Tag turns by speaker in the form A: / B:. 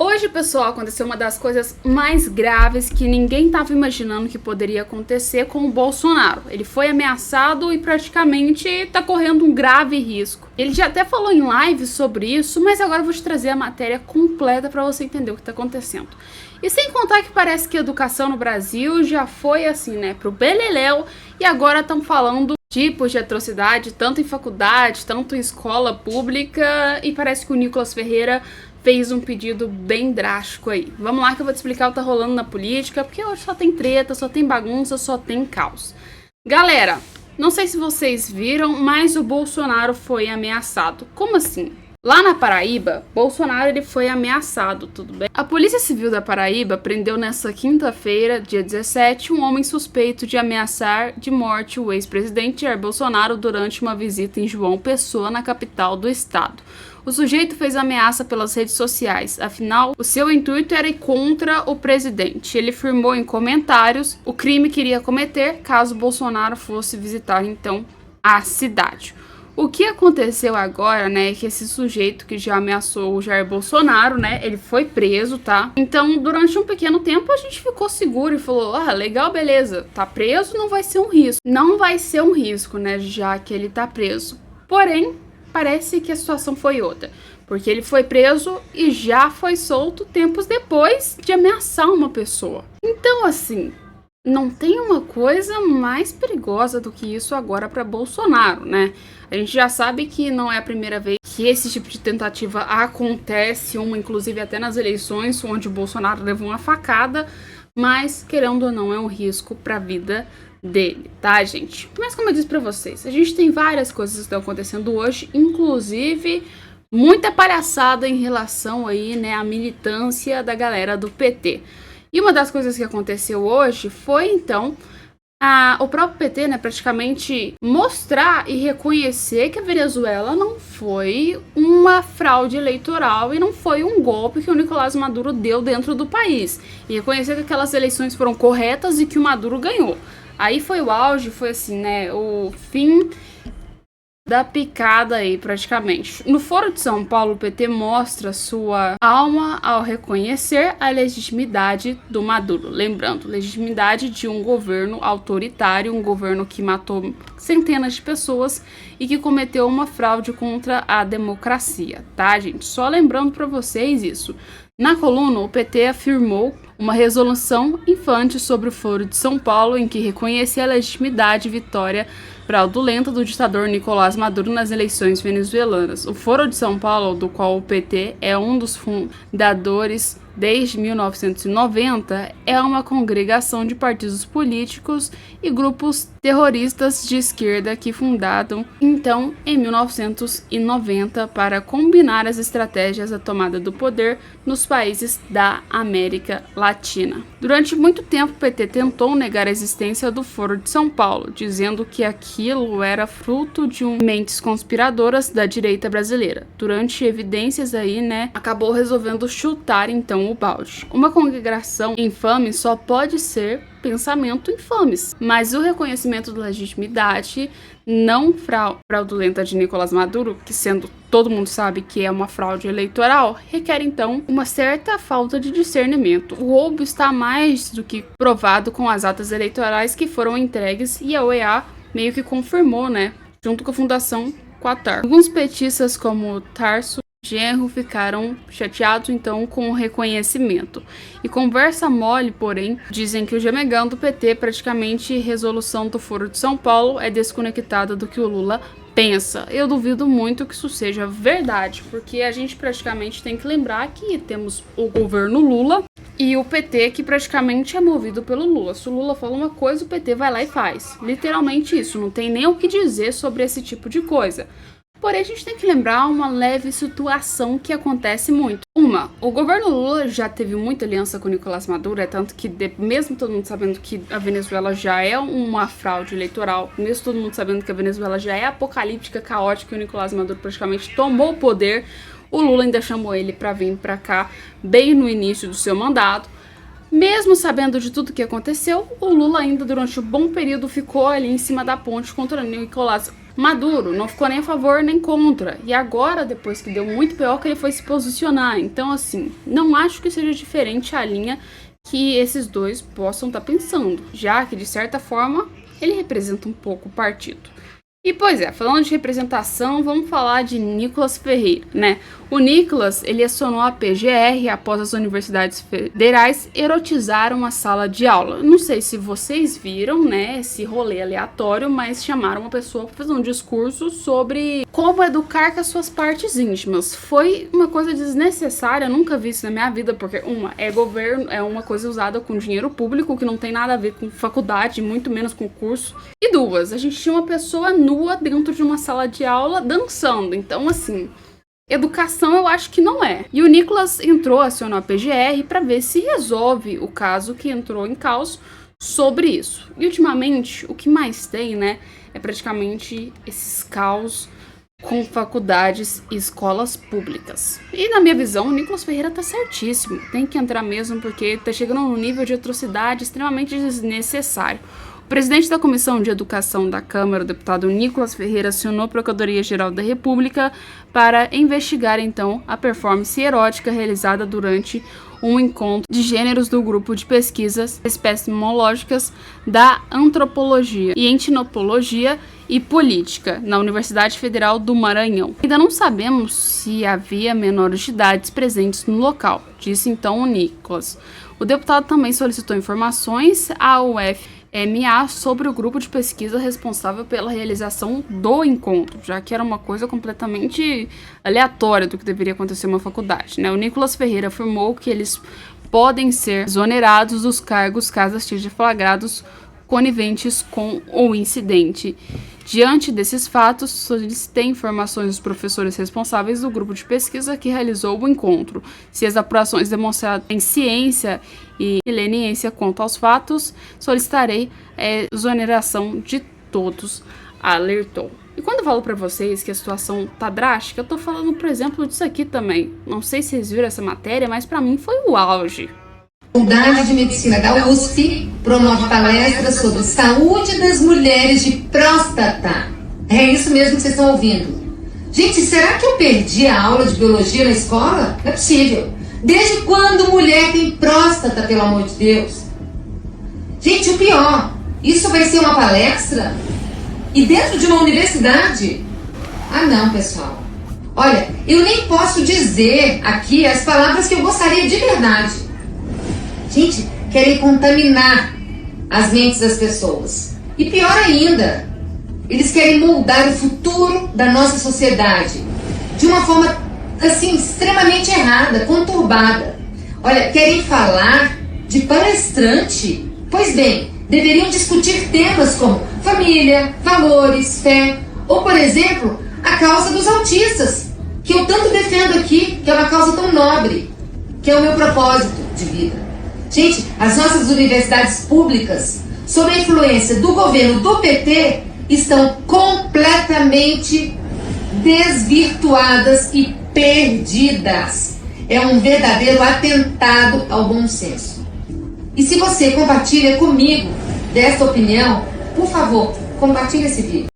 A: Hoje, pessoal, aconteceu uma das coisas mais graves que ninguém estava imaginando que poderia acontecer com o Bolsonaro. Ele foi ameaçado e praticamente está correndo um grave risco. Ele já até falou em live sobre isso, mas agora eu vou te trazer a matéria completa para você entender o que está acontecendo. E sem contar que parece que a educação no Brasil já foi assim, né, pro beleléu, e agora estão falando tipos de atrocidade, tanto em faculdade, tanto em escola pública, e parece que o Nicolas Ferreira fez um pedido bem drástico aí. Vamos lá que eu vou te explicar o que tá rolando na política, porque hoje só tem treta, só tem bagunça, só tem caos. Galera, não sei se vocês viram, mas o Bolsonaro foi ameaçado. Como assim? Lá na Paraíba, Bolsonaro ele foi ameaçado, tudo bem? A Polícia Civil da Paraíba prendeu nesta quinta-feira, dia 17, um homem suspeito de ameaçar de morte o ex-presidente Jair Bolsonaro durante uma visita em João Pessoa, na capital do estado. O sujeito fez ameaça pelas redes sociais, afinal, o seu intuito era ir contra o presidente. Ele afirmou em comentários o crime que iria cometer caso Bolsonaro fosse visitar, então, a cidade. O que aconteceu agora, né, é que esse sujeito que já ameaçou o Jair Bolsonaro, né, ele foi preso, tá? Então, durante um pequeno tempo, a gente ficou seguro e falou, legal, beleza, tá preso, não vai ser um risco. Não vai ser um risco, né, já que ele tá preso. Porém, parece que a situação foi outra, porque ele foi preso e já foi solto tempos depois de ameaçar uma pessoa. Então, assim, não tem uma coisa mais perigosa do que isso agora para Bolsonaro, né? A gente já sabe que não é a primeira vez que esse tipo de tentativa acontece, inclusive até nas eleições, onde o Bolsonaro levou uma facada, mas, querendo ou não, é um risco para a vida dele, tá, gente? Mas como eu disse pra vocês, a gente tem várias coisas que estão acontecendo hoje, inclusive muita palhaçada em relação aí, né, à militância da galera do PT. E uma das coisas que aconteceu hoje foi, então, o próprio PT, né, praticamente mostrar e reconhecer que a Venezuela não foi uma fraude eleitoral e não foi um golpe que o Nicolás Maduro deu dentro do país. E reconhecer que aquelas eleições foram corretas e que o Maduro ganhou. Aí foi o auge, foi assim, né, o fim da picada aí, praticamente. No Foro de São Paulo, o PT mostra sua alma ao reconhecer a legitimidade do Maduro. Lembrando, legitimidade de um governo autoritário, um governo que matou centenas de pessoas e que cometeu uma fraude contra a democracia, tá, gente? Só lembrando para vocês isso. Na coluna, o PT afirmou uma resolução infante sobre o Foro de São Paulo em que reconhecia a legitimidade e vitória fraudulenta do ditador Nicolás Maduro nas eleições venezuelanas. O Foro de São Paulo, do qual o PT é um dos fundadores desde 1990, é uma congregação de partidos políticos e grupos terroristas de esquerda que fundaram, então, em 1990 para combinar as estratégias da tomada do poder nos países da América Latina. Durante muito tempo, o PT tentou negar a existência do Foro de São Paulo, dizendo que aquilo era fruto de mentes conspiradoras da direita brasileira. Durante evidências aí, né, acabou resolvendo chutar, então, o balde. Uma congregação infame só pode ser pensamento infames, mas o reconhecimento da legitimidade não fraudulenta de Nicolás Maduro, que sendo todo mundo sabe que é uma fraude eleitoral, requer então uma certa falta de discernimento. O roubo está mais do que provado com as atas eleitorais que foram entregues e a OEA meio que confirmou, né, junto com a Fundação Qatar. Alguns petistas como Tarso Genro ficaram chateados então com o reconhecimento. E conversa mole, porém, dizem que o gemegão do PT, praticamente resolução do Foro de São Paulo, é desconectada do que o Lula pensa. Eu duvido muito que isso seja verdade, porque a gente praticamente tem que lembrar que temos o governo Lula e o PT que praticamente é movido pelo Lula. Se o Lula fala uma coisa, o PT vai lá e faz. Literalmente isso, não tem nem o que dizer sobre esse tipo de coisa. Porém, a gente tem que lembrar uma leve situação que acontece muito. O governo Lula já teve muita aliança com o Nicolás Maduro, tanto que mesmo todo mundo sabendo que a Venezuela já é uma fraude eleitoral, mesmo todo mundo sabendo que a Venezuela já é apocalíptica, caótica, e o Nicolás Maduro praticamente tomou o poder, o Lula ainda chamou ele para vir para cá bem no início do seu mandato. Mesmo sabendo de tudo que aconteceu, o Lula ainda durante um bom período ficou ali em cima da ponte contra o Nicolás Maduro não ficou nem a favor nem contra. E agora, depois que deu muito pior, que ele foi se posicionar. Então, assim, não acho que seja diferente a linha que esses dois possam estar pensando, já que, de certa forma, ele representa um pouco o partido. E, pois é, falando de representação, vamos falar de Nicolas Ferreira, né? O Nicolas, ele acionou a PGR após as universidades federais erotizaram a sala de aula. Não sei se vocês viram, né, esse rolê aleatório, mas chamaram uma pessoa para fazer um discurso sobre como educar com as suas partes íntimas. Foi uma coisa desnecessária, eu nunca vi isso na minha vida, porque é governo, é uma coisa usada com dinheiro público, que não tem nada a ver com faculdade, muito menos com curso. E duas, a gente tinha uma pessoa nua dentro de uma sala de aula dançando, então assim... Educação eu acho que não é. E o Nicolas acionou a PGR para ver se resolve o caso que entrou em caos sobre isso. E ultimamente o que mais tem, né, é praticamente esses caos com faculdades e escolas públicas. E na minha visão, o Nicolas Ferreira tá certíssimo. Tem que entrar mesmo porque tá chegando num nível de atrocidade extremamente desnecessário. O presidente da Comissão de Educação da Câmara, o deputado Nicolas Ferreira, acionou a Procuradoria-Geral da República para investigar, então, a performance erótica realizada durante um encontro de gêneros do grupo de pesquisas epistemológicas da Antropologia e Etnopologia e Política, na Universidade Federal do Maranhão. Ainda não sabemos se havia menores de idade presentes no local, disse então o Nicolas. O deputado também solicitou informações à UFMA sobre o grupo de pesquisa responsável pela realização do encontro, já que era uma coisa completamente aleatória do que deveria acontecer em uma faculdade, né? O Nicolas Ferreira afirmou que eles podem ser exonerados dos cargos caso estejam flagrados coniventes com o incidente. Diante desses fatos, solicitei informações dos professores responsáveis do grupo de pesquisa que realizou o encontro. Se as apurações demonstrarem ciência e leniência quanto aos fatos, solicitarei exoneração de todos, alertou. E quando eu falo pra vocês que a situação tá drástica, eu tô falando, por exemplo, disso aqui também. Não sei se vocês viram essa matéria, mas pra mim foi o auge.
B: A Faculdade de Medicina da USP promove palestras sobre saúde das mulheres de próstata. É isso mesmo que vocês estão ouvindo. Gente, será que eu perdi a aula de biologia na escola? Não é possível. Desde quando mulher tem próstata, pelo amor de Deus? Gente, o pior, isso vai ser uma palestra? E dentro de uma universidade? Ah não, pessoal. Olha, eu nem posso dizer aqui as palavras que eu gostaria de verdade. Gente, querem contaminar as mentes das pessoas. E pior ainda, eles querem moldar o futuro da nossa sociedade de uma forma, assim, extremamente errada, conturbada. Olha, querem falar de palestrante? Pois bem, deveriam discutir temas como família, valores, fé, ou, por exemplo, a causa dos autistas, que eu tanto defendo aqui, que é uma causa tão nobre, que é o meu propósito de vida. Gente, as nossas universidades públicas, sob a influência do governo do PT, estão completamente desvirtuadas e perdidas. É um verdadeiro atentado ao bom senso. E se você compartilha comigo desta opinião, por favor, compartilhe esse vídeo.